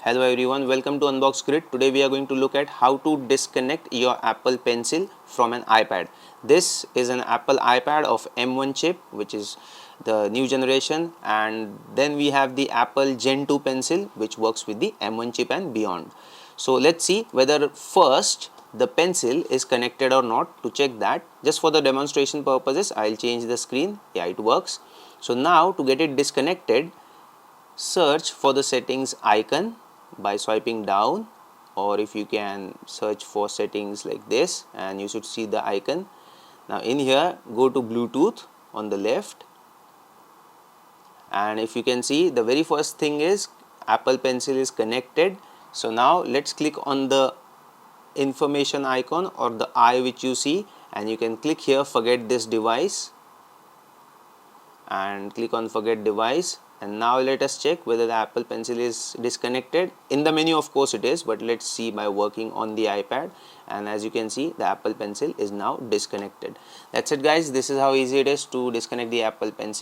Hello everyone, welcome to Unbox Grid. Today we are going to look at how to disconnect your Apple Pencil from an iPad. This is an Apple iPad of M1 chip, which is the new generation, and then we have the Apple Gen 2 pencil which works with the M1 chip and beyond. So let's see whether first the pencil is connected or not. To check that, just for the demonstration purposes, I'll change the screen. Yeah, it works. So now to get it disconnected, search for the settings icon by swiping down, or if you can search for settings like this and you should see the icon. Now in here, go to Bluetooth on the left, and if you can see, the very first thing is Apple Pencil is connected. So now let's click on the information icon or the eye which you see, and you can click here forget this device and click on forget device. And now let us check whether the Apple Pencil is disconnected. In the menu of course it is, but let's see by working on the iPad, and as you can see the Apple Pencil is now disconnected. That's it guys, this is how easy it is to disconnect the Apple Pencil.